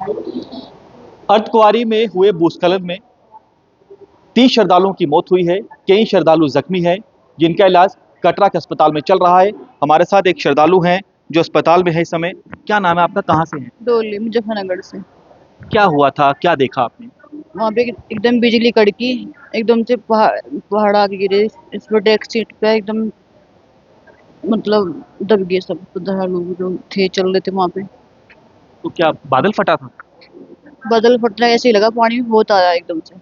अर्धकुंवारी में हुए भूस्खलन में 30 श्रद्धालुओं की मौत हुई है। कई श्रद्धालु जख्मी हैं जिनका इलाज कटरा के अस्पताल में चल रहा है। हमारे साथ एक श्रद्धालु हैं जो अस्पताल में है इस समय। क्या नाम है आपका, कहाँ से हैं? डोली मुजफ्फरनगर से। क्या हुआ था, क्या देखा आपने? वहाँ पे एकदम बिजली कड़की, एकदम से पहाड़ आके गिरे। इस पर डेस्क सीट पे एकदम मतलब दब गए सब श्रद्धालु जो थे चल रहे थे वहाँ पे। तो क्या बादल फटा था? बादल फटना ऐसे ही लगा, पानी भी बहुत आया एकदम से।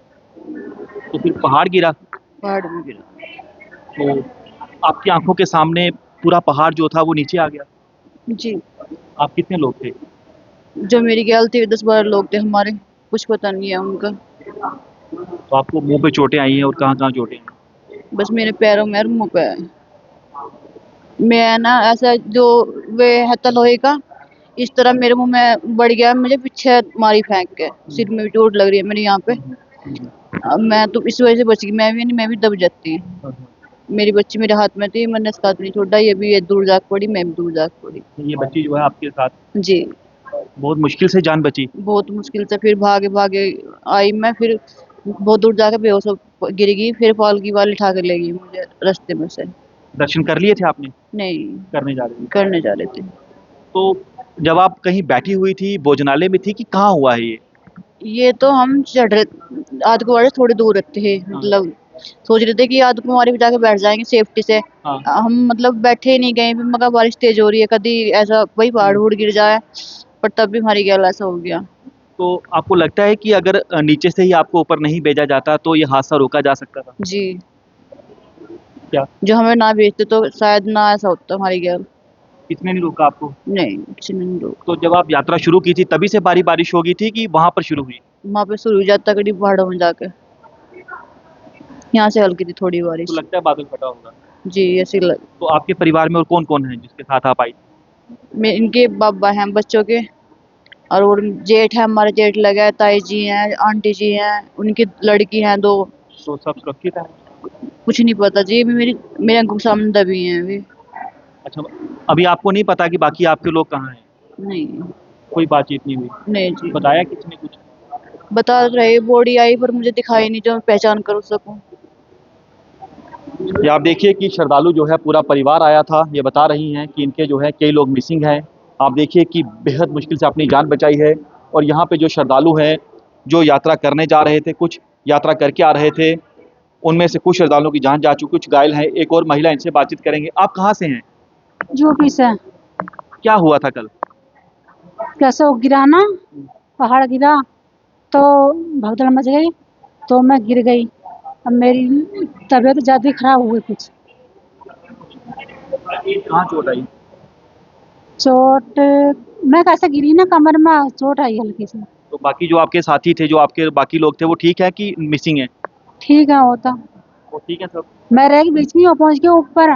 तो फिर पहाड़ गिरा? पहाड़ में गिरा। तो आपकी आंखों के सामने पूरा पहाड़ जो था वो नीचे आ गया? जी। आप कितने लोग थे? जो मेरी ख्याल थे 10-12 लोग थे हमारे, कुछ पता नहीं है उनका। तो आपको मुंह पे चोटें आई हैं और कहाँ कहाँ चोटें आई? बस मेरे पैरों में और मुंह पे है। मैं ना ऐसा जो वे है लोहे का, इस तरह मेरे मुंह में बढ़ गया, मुझे पीछे मारी फेंक के। सिर में भी चोट लग रही है मेरे यहाँ पे। अब मैं तो इस वजह से बच गई, मैं भी दब जाती। मेरी बच्ची मेरे हाथ में थी, मैंने इसका हाथ नहीं छोड़ा, ये भी ये दूर जाके पड़ी, मैं भी दूर जाके पड़ी। ये बच्ची जो है आपके साथ जी। बहुत मुश्किल से जान बची। बहुत मुश्किल से फिर भागे भागे आई मैं, फिर बहुत दूर जाके बेहोश गिर गई, फिर पालकी वाली उठा के ले गई मुझे रास्ते में से। दर्शन कर लिए थे आपने? नहीं, करने जा रहे थे? करने जा रहे थे। तो जब आप कहीं बैठी हुई थी, भोजनालय में थी कि कहाँ हुआ है ये? ये तो हम चढ़ रहे, आध कुंवारी से थोड़ी दूर रहते थे, हाँ। मतलब सोच रहे थे कि आध कुंवारी पे जाके बैठ जाएंगे सेफ्टी से। हाँ। हम मतलब बैठे ही नहीं गए, फिर मगर बारिश तेज हो रही है, कभी ऐसा वही पहाड़ वुड़ गिर जाए। पर तब भी हमारी गैल ऐसा हो गया। तो आपको लगता है कि अगर नीचे से ही आपको ऊपर नहीं भेजा जाता तो ये हादसा रोका जा सकता था? जी। क्या? जो हमें ना भेजते तो शायद ना ऐसा होता हमारी गैल। किसने नहीं रोका आपको? नहीं, किसी ने नहीं रोका। तो जब आप यात्रा शुरू की थी तभी से भारी बारिश हो गई थी कि वहां पर शुरू हुई? वहां पे शुरू हो जाता करीब पहाड़ों में जाके, यहाँ से हल्की थी थोड़ी तो बारिश। लगता है बादल फटा होगा। जी ऐसी तो आपके परिवार में और कौन कौन है जिसके साथ आप आई? इनके बाबा हैं बच्चों के, और जेठ है, हमारे जेठ लगा है, ताई जी हैं, आंटी जी हैं, उनकी लड़की हैं 2। तो सब सुरक्षित है? कुछ नहीं पता जी, अभी मेरे आंखों के सामने दबी हैं अभी। अच्छा, अभी आपको नहीं पता कि बाकी आपके लोग कहाँ हैं? नहीं। कोई बातचीत नहीं हुई? नहीं जी। बताया किसने कुछ? बता रहे बॉडी आई पर मुझे दिखाई नहीं जो मैं पहचान कर सकूं। ये आप देखिए कि श्रद्धालु जो है पूरा परिवार आया था। ये बता रही हैं कि इनके जो है कई लोग मिसिंग हैं। आप देखिए कि बेहद मुश्किल से अपनी जान बचाई है। और यहाँ पे जो श्रद्धालु हैं जो यात्रा करने जा रहे थे, कुछ यात्रा करके आ रहे थे, उनमें से कुछ श्रद्धालुओं की जान जा चुकी, कुछ घायल हैं। एक और महिला, इनसे बातचीत करेंगे। आप कहाँ से हैं? यूपी से। क्या हुआ था कल? कैसे वो गिरा ना, पहाड़ गिरा तो भगदड़ मच गई, तो मैं गिर गई। अब मेरी तबीयत ज्यादा खराब हो गई कुछ। कहाँ चोट आई? चोट, मैं कैसे गिरी ना, कमर में चोट आई हल्की सी। तो बाकी जो आपके साथी थे, जो आपके बाकी लोग थे, वो ठीक है कि मिसिंग है? ठीक है होता। वो ठीक है सब? मैं रह गई बीच में, वो पहुंच गया ऊपर।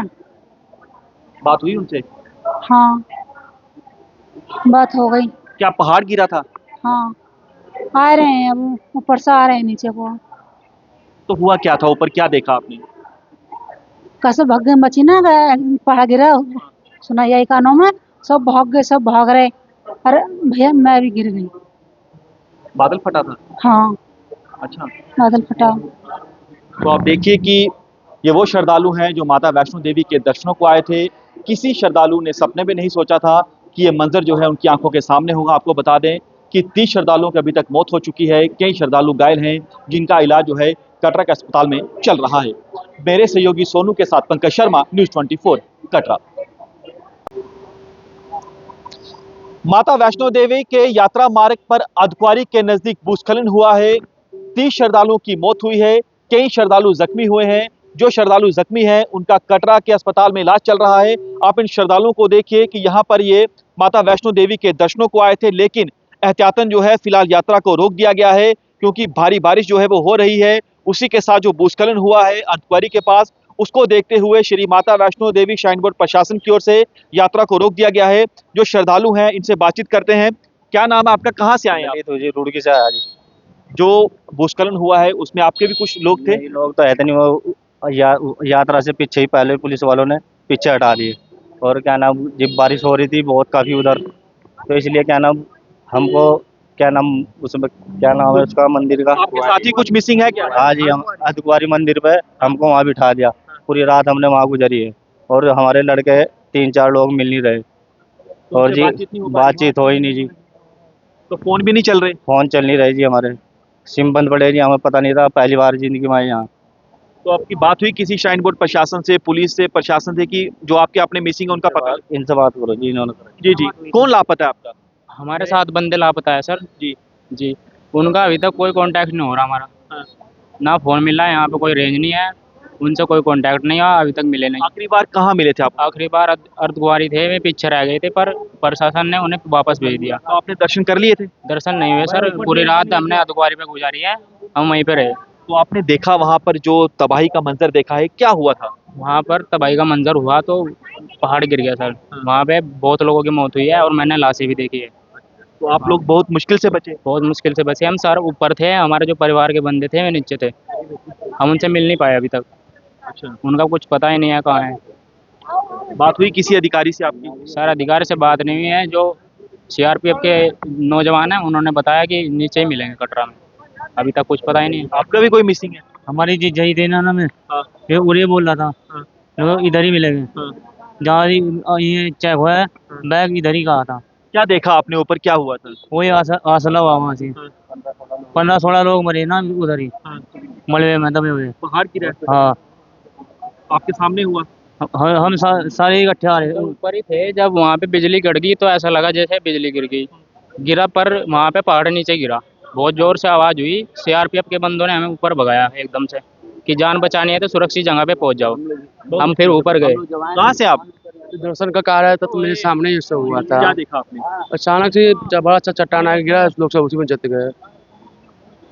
बात हुई उनसे? हाँ, बात हो गई। क्या पहाड़ गिरा था? हाँ, आ रहे हैं अब, ऊपर से आ रहे हैं नीचे को। तो हुआ क्या था ऊपर, क्या देखा आपने? कैसे भाग गए, बची ना पहाड़ गिरा, सुना यही कानों में, सब भाग गए, सब भाग रहे। अरे भैया मैं भी गिर गई। बादल फटा था? हाँ, अच्छा। बादल फटा। तो आप देखिए कि ये वो श्रद्धालु हैं जो माता वैष्णो देवी के दर्शनों को आए थे। किसी श्रद्धालु ने सपने में नहीं सोचा था कि ये मंजर जो है उनकी आंखों के सामने होगा। आपको बता दें कि 30 श्रद्धालुओं की अभी तक मौत हो चुकी है। कई श्रद्धालु घायल हैं जिनका इलाज जो है कटरा के अस्पताल में चल रहा है। मेरे सहयोगी सोनू के साथ पंकज शर्मा, न्यूज़ 24 कटरा। माता वैष्णो देवी के यात्रा मार्ग पर अर्धकुंवारी के नजदीक भूस्खलन हुआ है। 30 श्रद्धालुओं की मौत हुई है, कई श्रद्धालु जख्मी हुए हैं। जो श्रद्धालु जख्मी हैं उनका कटरा के अस्पताल में इलाज चल रहा है। आप इन श्रद्धालुओं को देखिए कि यहाँ पर ये माता वैष्णो देवी के दर्शनों को आए थे, लेकिन एहतियातन जो है फिलहाल यात्रा को रोक दिया गया है क्योंकि भारी बारिश जो है वो हो रही है। उसी के साथ जो भूस्खलन हुआ है अर्धकुंवारी के पास, उसको देखते हुए श्री माता वैष्णो देवी श्राइन बोर्ड प्रशासन की ओर से यात्रा को रोक दिया गया है। जो श्रद्धालु हैं इनसे बातचीत करते हैं। क्या नाम है आपका, कहाँ से आए हैं आप? तो जी रुड़की से आया जी। जो भूस्खलन हुआ है उसमें आपके भी कुछ लोग थे? नहीं, लोग तो है नहीं, वो यात्रा से पीछे ही पहले पुलिस वालों ने पीछे हटा दिए। और क्या नाम, जब बारिश हो रही थी बहुत काफी उधर, तो इसलिए क्या नाम हमको क्या नाम, उसमें क्या नाम है उसका मंदिर का? आपके साथ ही कुछ मिसिंग है क्या? हाँ जी, हम अर्धकुंवारी मंदिर पे हमको वहाँ बिठा दिया। पूरी रात हमने वहाँ गुजारी है और हमारे लड़के 3-4 लोग मिल नहीं रहे। तो और उनसे जी बातचीत नहीं हो पा रही? बातचीत हो ही नहीं जी, तो फोन भी नहीं चल रहे? फोन चल नहीं रही जी, हमारे सिम बंद पड़े जी, हमें पता नहीं था, पहली बार जिंदगी में आए यहाँ। तो आपकी बात हुई किसी श्राइन बोर्ड प्रशासन से, पुलिस से, प्रशासन से कि जो आपके अपने मिसिंग है उनका पता? इनसे बात करो जी, इन्होंने जी जी, कौन लापता है आपका? हमारे 7 बंदे लापता है सर। जी। जी, उनका अभी तक कोई कांटेक्ट नहीं हो रहा हमारा। हाँ। ना फ़ोन मिल रहा है, यहाँ पे कोई रेंज नहीं है, उनसे कोई कांटेक्ट नहीं हुआ, अभी तक मिले नहीं। आखिरी बार कहाँ मिले थे आप? आखिरी बार अर्धकुंवारी थे, वे पीछे रह गए थे, पर प्रशासन ने उन्हें वापस भेज दिया। तो आपने दर्शन कर लिए थे? दर्शन नहीं हुए सर, पूरी रात हमने अर्धकुंवारी पे गुजारी है, हम वहीं पे रहे। तो आपने देखा वहां पर जो तबाही का मंजर देखा है, क्या हुआ था? वहाँ पर तबाही का मंजर हुआ तो पहाड़ गिर गया सर। वहाँ पे बहुत लोगों की मौत हुई है और मैंने लाशें भी देखी है। तो आप लोग बहुत मुश्किल से बचे? बहुत मुश्किल से बचे हम सर, ऊपर थे, हमारे जो परिवार के बंदे थे वे नीचे थे, हम उनसे मिल नहीं पाए अभी तक। अच्छा। उनका कुछ पता ही नहीं है कहाँ है। बात हुई किसी अधिकारी से आपकी? सर अधिकारी से बात नहीं हुई है, जो सीआरपीएफ के नौजवान हैं उन्होंने बताया कि नीचे ही मिलेंगे कटरा में, अभी तक कुछ पता ही नहीं है। आपका भी कोई मिसिंग है? हमारी जी जही थे ना में, हाँ। ये उड़े बोल रहा था, हाँ। तो इधर ही मिलेंगे। हाँ। जहाँ ये चेक हुआ है, बैग इधर ही कहा था। क्या देखा आपने ऊपर, क्या हुआ था? वही आसला हुआ वहाँ से। हाँ। 15-16 लोग मरे ना उधर ही, हाँ। मलबे में दबे हुए। पहाड़ की रहते? हाँ, आपके सामने हुआ? हम सारे इकट्ठे आ रहे। ऊपर ही थे, जब वहाँ पे बिजली कट गई तो ऐसा लगा जैसे बिजली गिर गई, गिरा पर वहाँ पे पहाड़ नीचे गिरा, बहुत जोर से आवाज़ हुई। सीआरपीएफ के बंदों ने हमें ऊपर भगाया एकदम से कि जान बचानी है तो सुरक्षित जगह पे पहुँच जाओ। हम फिर ऊपर गए। कहाँ से आप? दर्शन का कार्य था तो मेरे सामने ही उससे हुआ था। क्या देखा आपने? अचानक से जब बड़ा सा चट्टान आ गिरा, लोग सब उसी में जत गए।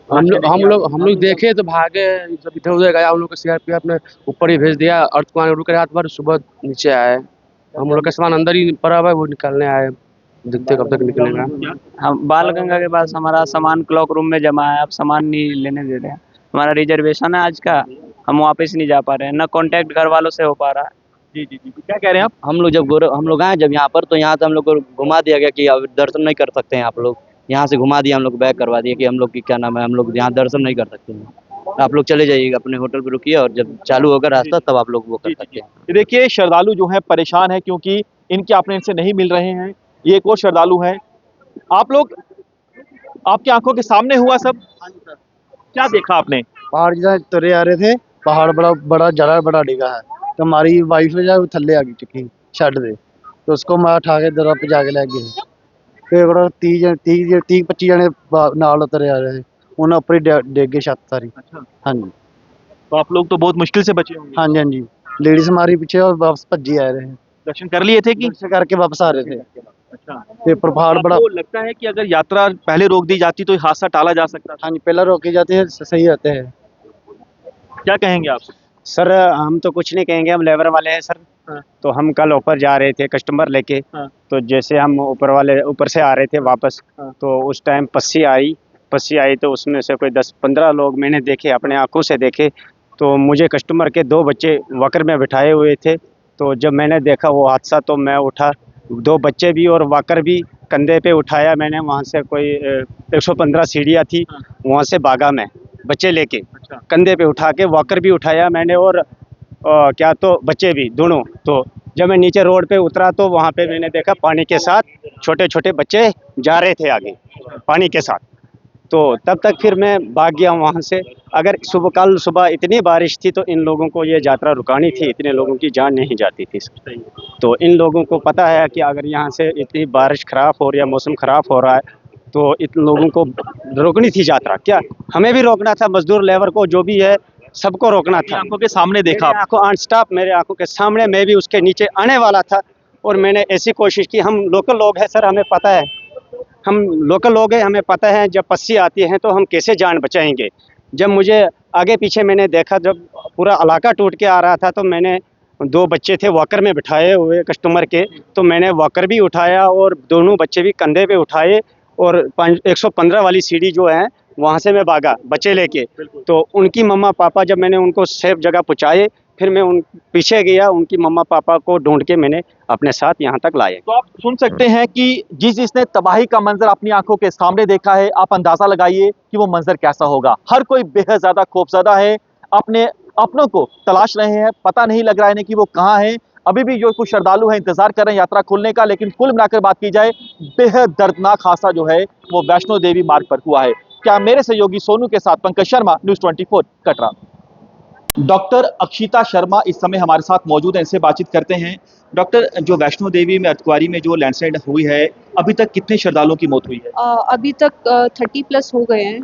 हम लोग देखे तो भागे, जब इधर उधर गया, हम लोग को सीआरपीएफ ने ऊपर ही भेज दिया। अर्धकुंवारी रुके रात भर, सुबह नीचे आए। हम लोग का सामान अंदर ही पड़ा हुआ है, वो निकालने आए, देखते कब तक निकलेगा। हम बाल गंगा के पास हमारा सामान क्लॉक रूम में जमा है, अब सामान नहीं लेने दे रहे हैं। हमारा रिजर्वेशन है आज का, हम वापस नहीं जा पा रहे हैं, ना कांटेक्ट घर वालों से हो पा रहा है। जी जी जी, क्या कह रहे हैं आप? हम लोग आए जब यहाँ पर, तो यहाँ से हम लोग को घुमा दिया गया कि अब दर्शन नहीं कर सकते हैं आप लोग। यहाँ से घुमा दिया, हम लोग बैक करवा दिया कि हम लोग की क्या नाम है, हम लोग यहाँ दर्शन नहीं कर सकते हैं, आप लोग चले जाइएगा अपने होटल पे, रुकिए और जब चालू होगा रास्ता तब आप लोग वो कर सकते हैं। ये देखिए श्रद्धालु जो है परेशान है क्योंकि इनके अपने इनसे नहीं मिल रहे हैं। ये एक और श्रद्धालु हैं। आप लोग, आपकी आंखों के सामने हुआ सब, क्या देखा आपने? पहाड़ जिधर तुरे आ रहे थे, पहाड़ बड़ा बड़ा जरा बड़ा डिगा है, तो हमारी वाइफ है जो थल्ले आ गई टिकी छड़ दे, तो उसको मैं उठा के दर पे जाके ले गए। फिर 30-25 जने नाल उतरे आ रहे थे, उन्हें ऊपर ही डिग गए छत सारी। अच्छा। हाँ जी, तो आप लोग तो बहुत मुश्किल से बचे होंगे। हाँ जी, हाँ जी। लेडीज हमारी पीछे और वापस भज्जी आ रहे हैं, दर्शन कर लिए थे कि? दर्शन करके वापस आ रहे थे। अच्छा। फिर पहाड़ बड़ा, आपको लगता है कि अगर यात्रा पहले रोक दी जाती तो ये हादसा टाला जा सकता था? हाँ जी, पहले रोके जाते हैं सही रहते हैं। क्या कहेंगे आप? सर हम तो कुछ नहीं कहेंगे, हम लेबर वाले हैं सर। हाँ। तो हम कल ऊपर जा रहे थे कस्टमर लेके। हाँ। तो जैसे हम ऊपर से आ रहे थे वापस, हाँ। तो उस टाइम पस्सी आई तो उसमें से कोई 10-15 लोग मैंने देखे, अपने आंखों से देखे। तो मुझे कस्टमर के 2 बच्चे वॉकर में बिठाए हुए थे, तो जब मैंने देखा वो हादसा तो मैं उठा, 2 बच्चे भी और वॉकर भी कंधे पे उठाया मैंने। वहाँ से कोई 115 सीढ़ियाँ थी, वहाँ से भागा मैं बच्चे लेके। अच्छा। कंधे पे उठा के वॉकर भी उठाया मैंने और क्या तो बच्चे भी दोनों। तो जब मैं नीचे रोड पे उतरा तो वहाँ पे मैंने देखा पानी के साथ छोटे छोटे बच्चे जा रहे थे आगे पानी के साथ। तो तब तक फिर मैं भाग गया वहाँ से। अगर कल सुबह इतनी बारिश थी तो इन लोगों को ये यात्रा रुकानी थी, इतने लोगों की जान नहीं जाती थी। तो इन लोगों को पता है कि अगर यहाँ से इतनी बारिश ख़राब हो रही है, मौसम ख़राब हो रहा है, तो इन लोगों को रोकनी थी यात्रा। क्या हमें भी रोकना था, मजदूर लेबर को जो भी है सबको रोकना था। आंखों के सामने देखा? मेरे आंखों के सामने, मैं भी उसके नीचे आने वाला था और मैंने ऐसी कोशिश की। हम लोकल लोग हैं सर, हमें पता है, हम लोकल लोग हैं, हमें पता है जब पस्सी आती है तो हम कैसे जान बचाएंगे। जब मुझे आगे पीछे मैंने देखा, जब पूरा इलाका टूट के आ रहा था, तो मैंने 2 बच्चे थे वॉकर में बिठाए हुए कस्टमर के, तो मैंने वॉकर भी उठाया और दोनों बच्चे भी कंधे पे उठाए और 115 वाली सीढ़ी जो है वहाँ से मैं भागा बच्चे लेके। तो उनकी मम्मा पापा जब मैंने उनको सेफ जगह पहुँचाए फिर मैं उन पीछे गया, उनकी मम्मा पापा को ढूंढ के मैंने अपने साथ यहाँ तक लाया। तो आप सुन सकते हैं कि जिसने तबाही का मंजर अपनी आंखों के सामने देखा है, आप अंदाजा लगाइए कि वो मंजर कैसा होगा। हर कोई बेहद ज्यादा खौफजदा है, अपने अपनों को तलाश रहे हैं, पता नहीं लग रहा है कि वो कहाँ हैं। अभी भी जो कुछ श्रद्धालु हैं इंतजार कर रहे हैं यात्रा खुलने का, लेकिन कुल मिलाकर बात की जाए बेहद दर्दनाक हादसा जो है वो वैष्णो देवी मार्ग पर हुआ है। क्या मेरे सहयोगी सोनू के साथ पंकज शर्मा, न्यूज़ 24 कटरा। डॉक्टर अक्षिता शर्मा इस समय हमारे साथ मौजूद हैं, इनसे बातचीत करते हैं। डॉक्टर, जो वैष्णो देवी में अर्धकुंवारी में जो लैंडस्लाइड हुई है, अभी तक कितने श्रद्धालुओं की मौत हुई है? अभी तक 30+ हो गए हैं।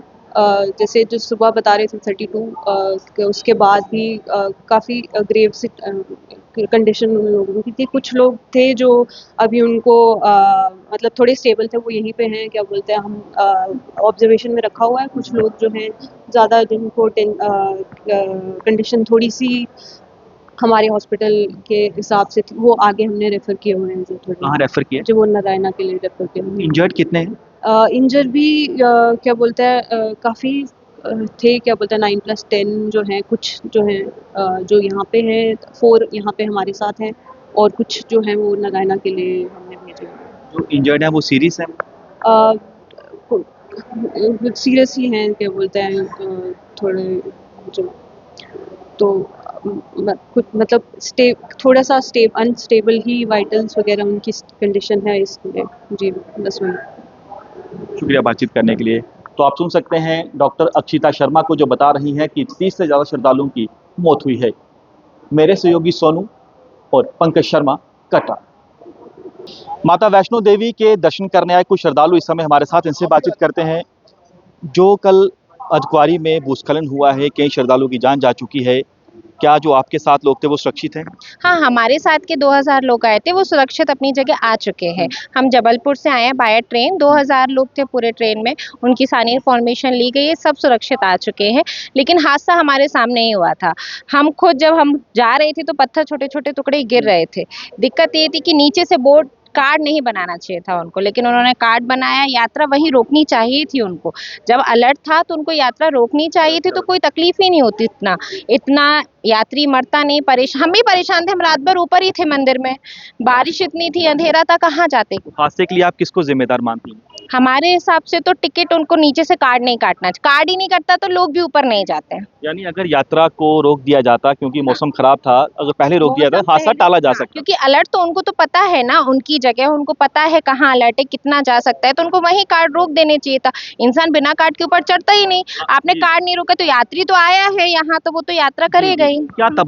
जैसे जो सुबह बता रहे थे 32, उसके बाद भी काफ़ी ग्रेव कंडीशन उन लोगों की थी। कुछ लोग थे जो अभी उनको मतलब थोड़े स्टेबल थे, वो यहीं पे हैं, क्या बोलते हैं, हम ऑब्जर्वेशन में रखा हुआ है। कुछ लोग जो हैं ज़्यादा जिनको कंडीशन थोड़ी सी हमारे हॉस्पिटल के हिसाब से थी, वो आगे हमने रेफ़र किए हुए हैं। जो थोड़े कहाँ रेफर किए? जो वो नारायणा के लिए रेफ़र किए हुए हैं। इंजर्ड कितने हैं? इंजर भी क्या बोलते हैं काफ़ी थे, क्या बोलते हैं 9+10 जो हैं, कुछ जो हैं जो यहाँ पे हैं, 4 यहाँ पे हमारे साथ हैं और कुछ जो हैं वो नारायणा के लिए हमने भेजे हैं। जो इंजर्ड हैं वो सीरियस हैं? सीरियस ही हैं, क्या बोलते हैं थोड़े जो तो कुछ मतलब थोड़ा सा अनस्टेबल ही वाइटल्स वगैरह उनकी कंडीशन है इसलिए। जी, बस वही। शुक्रिया बातचीत करने के लिए। तो आप सुन सकते हैं डॉक्टर अक्षिता शर्मा को, जो बता रही हैं कि 30 से ज़्यादा श्रद्धालुओं की मौत हुई है। मेरे सहयोगी सोनू और पंकज शर्मा, कटरा। माता वैष्णो देवी के दर्शन करने आए कुछ श्रद्धालु इस समय हमारे साथ, इनसे बातचीत करते हैं। जो कल अर्धकुंवारी में भूस्खलन हुआ है, कई श्रद्धालुओं की जान जा चुकी है, क्या जो आपके साथ लोग थे वो सुरक्षित हैं? हाँ, हमारे साथ के 2000 लोग आए थे, वो सुरक्षित अपनी जगह आ चुके हैं। हम जबलपुर से आए हैं बाय ट्रेन, 2000 लोग थे पूरे ट्रेन में, उनकी सारी इन्फॉर्मेशन ली गई है, सब सुरक्षित आ चुके हैं। लेकिन हादसा हमारे सामने ही हुआ था। हम खुद जब हम जा रहे थे तो पत्थर छोटे-छोटे टुकड़े गिर रहे थे। दिक्कत ये थी कि नीचे से बोर्ड कार्ड नहीं बनाना चाहिए था उनको, लेकिन उन्होंने कार्ड बनाया, यात्रा वहीं रोकनी चाहिए थी उनको। जब अलर्ट था तो उनको यात्रा रोकनी चाहिए थी, तो कोई तकलीफ ही नहीं होती इतना यात्री मरता नहीं, हम भी परेशान थे, हम रात भर ऊपर ही थे मंदिर में। बारिश इतनी थी, अंधेरा था, कहाँ जाते? हादसे के लिए आप किसको जिम्मेदार मानती हैं? हमारे हिसाब से तो टिकट उनको नीचे से कार्ड नहीं काटना चाहिए। कार्ड ही नहीं कटता तो लोग भी ऊपर नहीं जाते हैं। यानी अगर यात्रा को रोक दिया जाता, क्योंकि मौसम खराब था, अगर पहले रोक दिया था हादसा टाला जा सकता। क्योंकि अलर्ट तो उनको तो पता है ना, उनकी जगह उनको पता है कहाँ अलर्ट है, कितना जा सकता है, तो उनको वहीं कार्ड रोक देने चाहिए था। इंसान बिना कार्ड के ऊपर चढ़ता ही नहीं। आपने कार्ड नहीं रोका तो यात्री तो आया है यहाँ, तो वो तो यात्रा करेगा ही। क्या